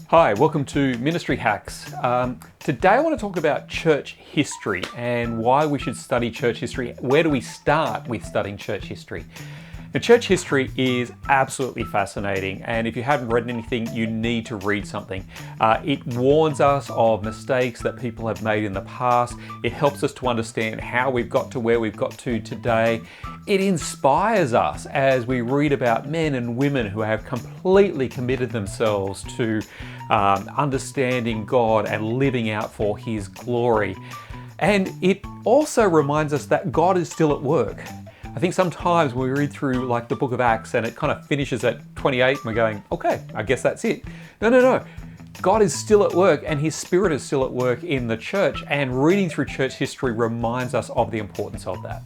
Hi, welcome to Ministry Hacks. Today I want to talk about church history and why we should study church history. Where do we start with studying church history? Now, church history is absolutely fascinating, and if you haven't read anything, you need to read something. It warns us of mistakes that people have made in the past. It helps us to understand how we've got to where we've got to today. It inspires us as we read about men and women who have completely committed themselves to understanding God and living out for His glory. And it also reminds us that God is still at work. I think sometimes when we read through like the book of Acts and it kind of finishes at 28 and we're going, okay, I guess that's it. No. God is still at work and His Spirit is still at work in the church, and reading through church history reminds us of the importance of that.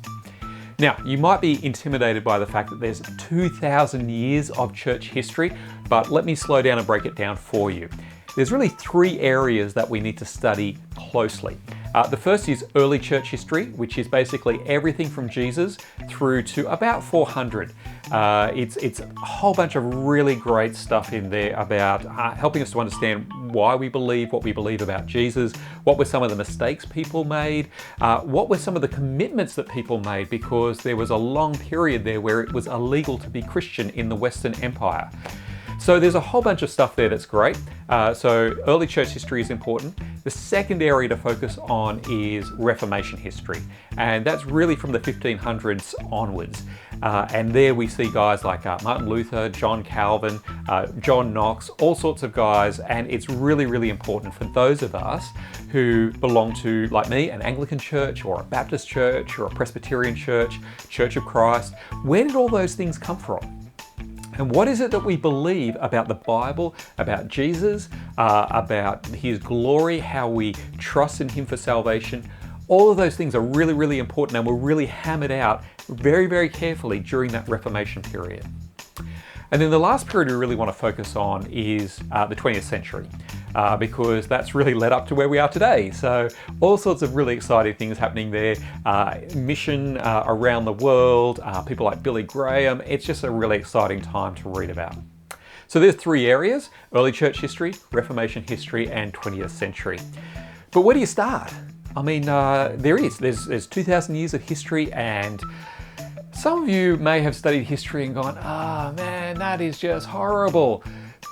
Now, you might be intimidated by the fact that there's 2,000 years of church history, but let me slow down and break it down for you. There's really three areas that we need to study closely. The first is early church history, which is basically everything from Jesus through to about 400. It's a whole bunch of really great stuff in there about helping us to understand why we believe what we believe about Jesus, what were some of the mistakes people made, what were some of the commitments that people made, because there was a long period there where it was illegal to be Christian in the Western Empire. So there's a whole bunch of stuff there that's great. So early church history is important. The second area to focus on is Reformation history, and that's really from the 1500s onwards. And there we see guys like Martin Luther, John Calvin, John Knox, all sorts of guys, and it's really, really important for those of us who belong to, like me, an Anglican church or a Baptist church or a Presbyterian church, Church of Christ. Where did all those things come from? And what is it that we believe about the Bible, about Jesus, about His glory, how we trust in Him for salvation? All of those things are really, really important and were really hammered out very, very carefully during that Reformation period. And then the last period we really want to focus on is the 20th century, because that's really led up to where we are today. So all sorts of really exciting things happening there, mission around the world, people like Billy Graham. It's just a really exciting time to read about. So there's three areas: early church history, Reformation history, and 20th century. But where do you start? I mean, there's 2,000 years of history, and some of you may have studied history and gone, oh man, that is just horrible.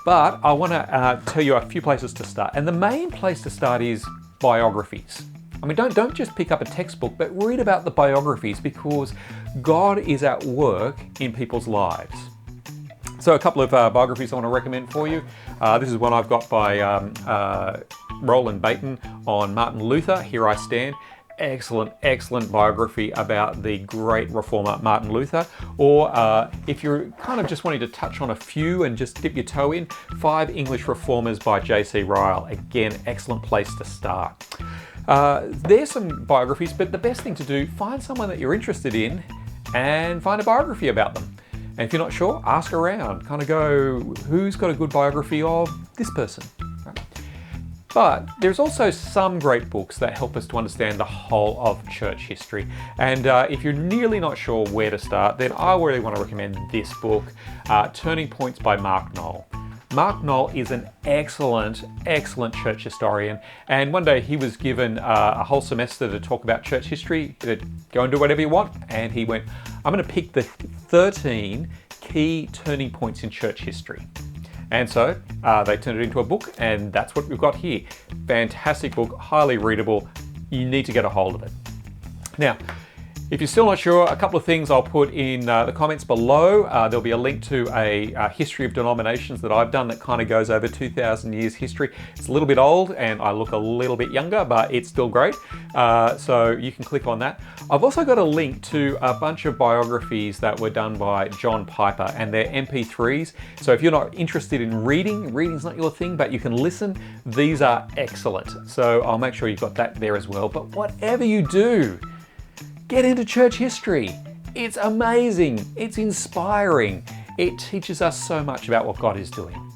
But I want to tell you a few places to start. And the main place to start is biographies. I mean, don't just pick up a textbook, but read about the biographies, because God is at work in people's lives. So a couple of biographies I want to recommend for you. This is one I've got by Roland Bainton on Martin Luther, Here I Stand. Excellent biography about the great reformer Martin Luther. Or if you're kind of just wanting to touch on a few and just dip your toe in, 5 English Reformers by J.C. Ryle. Again, excellent place to start. There's some biographies, but the best thing to do, find someone that you're interested in and find a biography about them. And if you're not sure, ask around. Kind of go, who's got a good biography of this person? But there's also some great books that help us to understand the whole of church history. And if you're nearly not sure where to start, then I really want to recommend this book, Turning Points by Mark Noll. Mark Noll is an excellent church historian. And one day he was given a whole semester to talk about church history. Go and do whatever you want. And he went, I'm going to pick the 13 key turning points in church history. And so they turned it into a book, and that's what we've got here. Fantastic book, highly readable. You need to get a hold of it. Now, if you're still not sure, a couple of things I'll put in the comments below. There'll be a link to a history of denominations that I've done that kind of goes over 2,000 years history. It's a little bit old and I look a little bit younger, but it's still great. So you can click on that. I've also got a link to a bunch of biographies that were done by John Piper, and they're MP3s. So if you're not interested in reading's not your thing, but you can listen, these are excellent. So I'll make sure you've got that there as well. But whatever you do, get into church history. It's amazing. It's inspiring. It teaches us so much about what God is doing.